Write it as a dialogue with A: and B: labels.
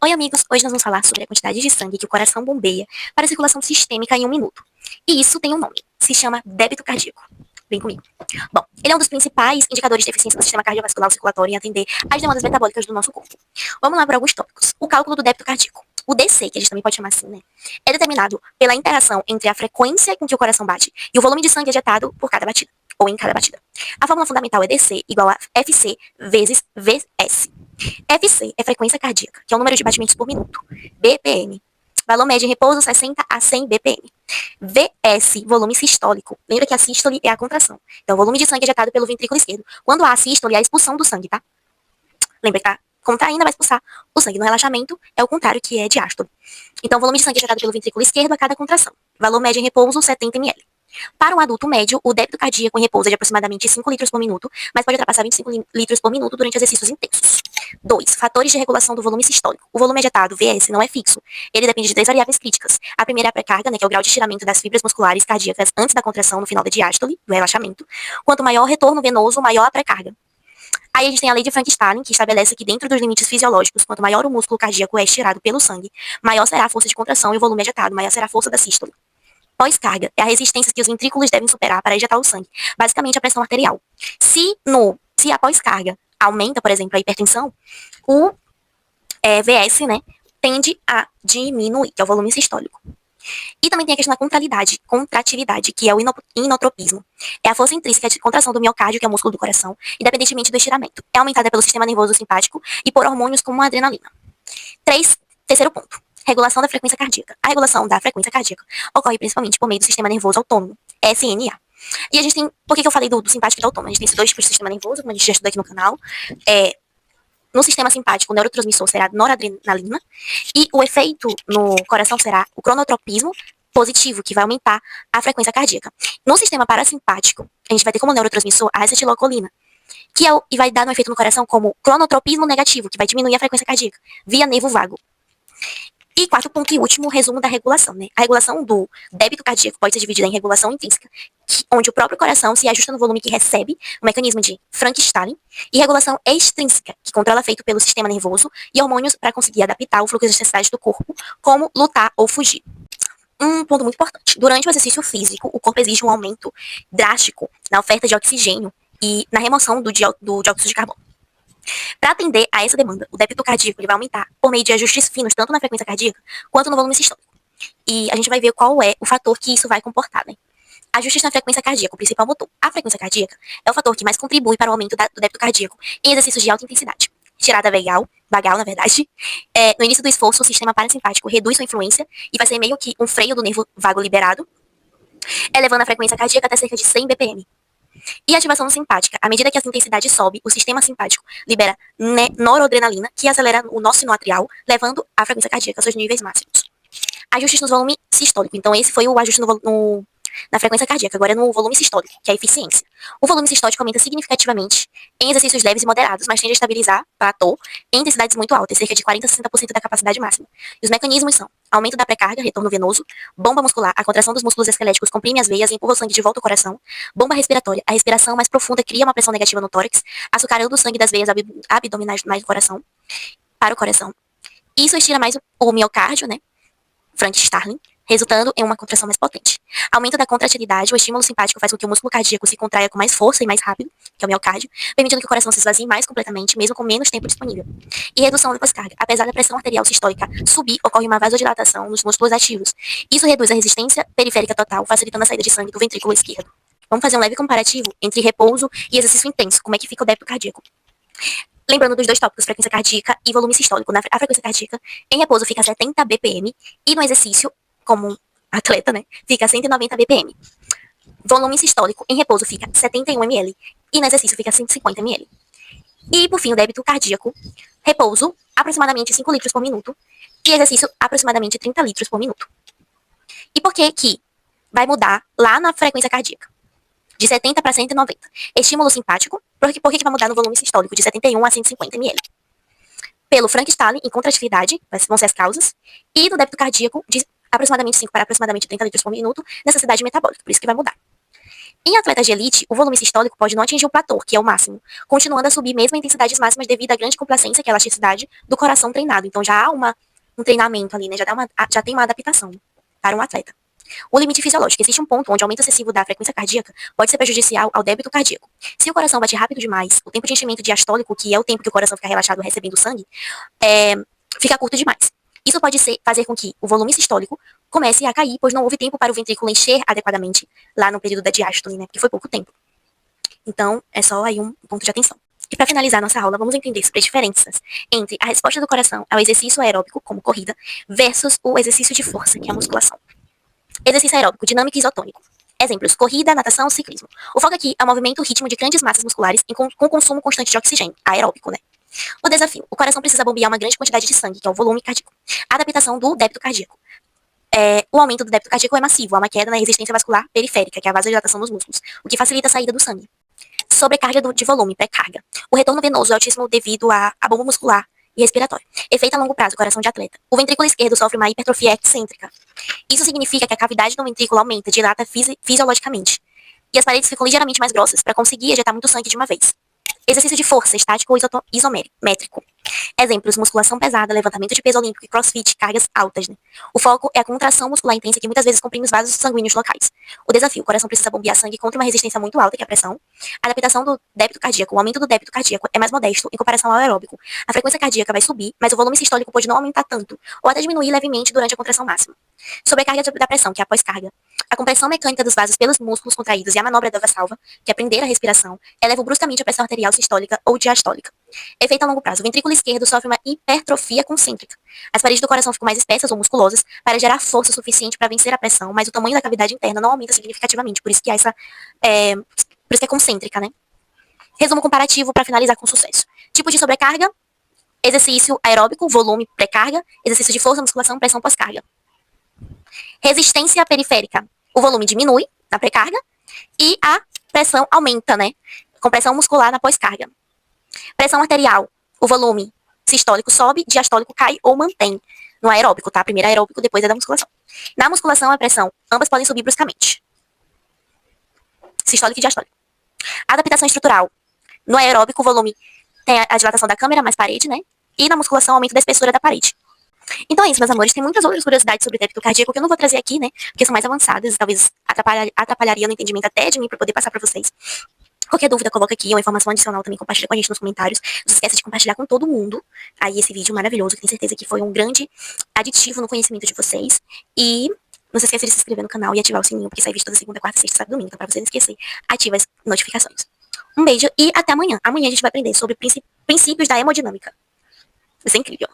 A: Oi, amigos! Hoje nós vamos falar sobre a quantidade de sangue que o coração bombeia para a circulação sistêmica em um minuto. E isso tem um nome, se chama débito cardíaco. Vem comigo. Bom, ele é um dos principais indicadores de eficiência do sistema cardiovascular circulatório em atender às demandas metabólicas do nosso corpo. Vamos lá para alguns tópicos. O cálculo do débito cardíaco. O DC, que a gente também pode chamar assim, né? É determinado pela interação entre a frequência com que o coração bate e o volume de sangue ejetado por cada batida, ou em cada batida. A fórmula fundamental é DC igual a FC vezes VS. FC é frequência cardíaca, que é o número de batimentos por minuto. BPM, valor médio em repouso 60 a 100 BPM. VS, volume sistólico. Lembra que a sístole é a contração. Então, o volume de sangue ejetado pelo ventrículo esquerdo. Quando há sístole, é a expulsão do sangue, tá? Lembra que tá contraindo, vai expulsar o sangue. No relaxamento, é o contrário, que é diástole. Então, o volume de sangue ejetado pelo ventrículo esquerdo a cada contração. Valor médio em repouso 70 ml. Para um adulto médio, o débito cardíaco em repouso é de aproximadamente 5 litros por minuto, mas pode ultrapassar 25 litros por minuto durante exercícios intensos. 2. Fatores de regulação do volume sistólico. O volume ejetado, VS, não é fixo. Ele depende de 3 variáveis críticas. A primeira é a pré-carga, né, que é o grau de estiramento das fibras musculares cardíacas antes da contração no final da diástole, do relaxamento. Quanto maior o retorno venoso, maior a pré-carga. Aí a gente tem a lei de Frankenstein, que estabelece que dentro dos limites fisiológicos, quanto maior o músculo cardíaco é estirado pelo sangue, maior será a força de contração e o volume ejetado, maior será a força da sístole. Pós-carga é a resistência que os ventrículos devem superar para ejetar o sangue, basicamente a pressão arterial. Se a pós-carga aumenta, por exemplo, a hipertensão, o VS, né, tende a diminuir, que é o volume sistólico. E também tem a questão da contratilidade, que é o inotropismo. É a força intrínseca de contração do miocárdio, que é o músculo do coração, independentemente do estiramento. É aumentada pelo sistema nervoso simpático e por hormônios como a adrenalina. Terceiro ponto. Regulação da frequência cardíaca. A regulação da frequência cardíaca ocorre principalmente por meio do sistema nervoso autônomo, SNA. E a gente tem, por que eu falei do simpático e do autônomo? A gente tem esses dois tipos de sistema nervoso, como a gente já estudou aqui no canal. No sistema simpático, o neurotransmissor será noradrenalina, e o efeito no coração será o cronotropismo positivo, que vai aumentar a frequência cardíaca. No sistema parasimpático, a gente vai ter como neurotransmissor a acetilocolina, e vai dar um efeito no coração como cronotropismo negativo, que vai diminuir a frequência cardíaca, via nervo vago. E quarto ponto e último, resumo da regulação, né? A regulação do débito cardíaco pode ser dividida em regulação intrínseca, onde o próprio coração se ajusta no volume que recebe, o mecanismo de Frankenstein, e regulação extrínseca, que controla feito pelo sistema nervoso e hormônios para conseguir adaptar o fluxo das necessidades do corpo, como lutar ou fugir. Um ponto muito importante. Durante o exercício físico, o corpo exige um aumento drástico na oferta de oxigênio e na remoção do dióxido de carbono. Para atender a essa demanda, o débito cardíaco ele vai aumentar por meio de ajustes finos, tanto na frequência cardíaca quanto no volume sistólico. E a gente vai ver qual é o fator que isso vai comportar, né? Ajustes na frequência cardíaca, o principal motor. A frequência cardíaca é o fator que mais contribui para o aumento do débito cardíaco em exercícios de alta intensidade. Tirada vagal, na verdade. No início do esforço, o sistema parasimpático reduz sua influência e vai ser meio que um freio do nervo vago liberado, elevando a frequência cardíaca até cerca de 100 BPM. E a ativação simpática. À medida que essa intensidade sobe, o sistema simpático libera noradrenalina, que acelera o nó sinoatrial, levando a frequência cardíaca aos seus níveis máximos. Ajustes no volume sistólico. Então, esse foi o ajuste na frequência cardíaca. Agora é no volume sistólico, que é a eficiência. O volume sistólico aumenta significativamente em exercícios leves e moderados, mas tende a estabilizar platô em intensidades muito altas, cerca de 40 a 60% da capacidade máxima. E os mecanismos são aumento da pré-carga, retorno venoso, bomba muscular, a contração dos músculos esqueléticos comprime as veias e empurra o sangue de volta ao coração, bomba respiratória, a respiração mais profunda cria uma pressão negativa no tórax, açucarando o sangue das veias abdominais mais do coração, para o coração. Isso estira mais o miocárdio, né? Frankenstein, resultando em uma contração mais potente. Aumento da contratilidade, o estímulo simpático faz com que o músculo cardíaco se contraia com mais força e mais rápido, que é o miocárdio, permitindo que o coração se esvazie mais completamente, mesmo com menos tempo disponível. E redução da pós-carga. Apesar da pressão arterial sistólica subir, ocorre uma vasodilatação nos músculos ativos. Isso reduz a resistência periférica total, facilitando a saída de sangue do ventrículo esquerdo. Vamos fazer um leve comparativo entre repouso e exercício intenso. Como é que fica o débito cardíaco? Lembrando dos dois tópicos, frequência cardíaca e volume sistólico. A frequência cardíaca, em repouso, fica a 70 BPM e no exercício, como atleta, né, fica a 190 BPM. Volume sistólico, em repouso, fica 71 ml e no exercício fica 150 ml. E, por fim, o débito cardíaco, repouso, aproximadamente 5 litros por minuto e exercício, aproximadamente 30 litros por minuto. E por que que vai mudar lá na frequência cardíaca? De 70 para 190. Estímulo simpático, por que vai mudar no volume sistólico de 71 a 150 ml? Pelo Frankenstein, em contratilidade, vão ser as causas, e do débito cardíaco de aproximadamente 5 para aproximadamente 30 litros por minuto, necessidade metabólica, por isso que vai mudar. Em atletas de elite, o volume sistólico pode não atingir o platô, que é o máximo, continuando a subir mesmo em intensidades máximas devido à grande complacência, que é a elasticidade, do coração treinado. Então já há um treinamento ali, né? Já tem uma adaptação para um atleta. O limite fisiológico. Existe um ponto onde o aumento excessivo da frequência cardíaca pode ser prejudicial ao débito cardíaco. Se o coração bate rápido demais, o tempo de enchimento diastólico, que é o tempo que o coração fica relaxado recebendo sangue, é, fica curto demais. Isso pode fazer com que o volume sistólico comece a cair, pois não houve tempo para o ventrículo encher adequadamente lá no período da diástole, né? Porque foi pouco tempo. Então, é só aí um ponto de atenção. E para finalizar nossa aula, vamos entender sobre as diferenças entre a resposta do coração ao exercício aeróbico, como corrida, versus o exercício de força, que é a musculação. Exercício aeróbico, dinâmico e isotônico. Exemplos: corrida, natação, ciclismo. O foco aqui é o movimento ritmo de grandes massas musculares com consumo constante de oxigênio, aeróbico, né? O desafio: o coração precisa bombear uma grande quantidade de sangue, que é o volume cardíaco. A adaptação do débito cardíaco. O aumento do débito cardíaco é massivo, há uma queda na resistência vascular periférica, que é a vasodilatação dos músculos, o que facilita a saída do sangue. Sobrecarga de volume, pré-carga. O retorno venoso é altíssimo devido à bomba muscular e respiratória. Efeito a longo prazo, coração de atleta. O ventrículo esquerdo sofre uma hipertrofia excêntrica. Isso significa que a cavidade do ventrículo aumenta, dilata fisiologicamente. E as paredes ficam ligeiramente mais grossas para conseguir ejetar muito sangue de uma vez. Exercício de força, estático ou isométrico. Exemplos: musculação pesada, levantamento de peso olímpico e crossfit, cargas altas, né? O foco é a contração muscular intensa que muitas vezes comprime os vasos sanguíneos locais. O desafio: o coração precisa bombear sangue contra uma resistência muito alta, que é a pressão. A adaptação do débito cardíaco. O aumento do débito cardíaco é mais modesto em comparação ao aeróbico. A frequência cardíaca vai subir, mas o volume sistólico pode não aumentar tanto, ou até diminuir levemente durante a contração máxima. Sobrecarga da pressão, que é a pós-carga. A compressão mecânica dos vasos pelos músculos contraídos e a manobra da valsalva, que é prender a respiração, elevam bruscamente a pressão arterial sistólica ou diastólica. Efeito a longo prazo. O ventrículo esquerdo sofre uma hipertrofia concêntrica. As paredes do coração ficam mais espessas ou musculosas para gerar força suficiente para vencer a pressão, mas o tamanho da cavidade interna não aumenta significativamente, por isso que há por isso que é concêntrica, né? Resumo comparativo para finalizar com sucesso. Tipo de sobrecarga: exercício aeróbico, volume, pré-carga; exercício de força, musculação, pressão pós-carga. Resistência periférica: o volume diminui na pré-carga e a pressão aumenta, né? Compressão muscular na pós-carga. Pressão arterial: o volume sistólico sobe, diastólico cai ou mantém. No aeróbico, tá? Primeiro aeróbico, depois é da musculação. Na musculação, a pressão, ambas podem subir bruscamente. Sistólico e diastólico. Adaptação estrutural: no aeróbico, o volume tem a dilatação da câmera, mais parede, né? E na musculação, aumento da espessura da parede. Então é isso, meus amores. Tem muitas outras curiosidades sobre débito cardíaco que eu não vou trazer aqui, né? Porque são mais avançadas e talvez atrapalharia no entendimento até de mim para poder passar para vocês. Qualquer dúvida, coloca aqui, uma informação adicional também, compartilha com a gente nos comentários. Não se esqueça de compartilhar com todo mundo aí esse vídeo maravilhoso, que tenho certeza que foi um grande aditivo no conhecimento de vocês. E não se esqueça de se inscrever no canal e ativar o sininho, porque sai vídeo toda segunda, quarta, sexta, sábado e domingo. Então, pra você não esquecer, ativa as notificações. Um beijo e até amanhã. Amanhã a gente vai aprender sobre princípios da hemodinâmica. Vai ser incrível.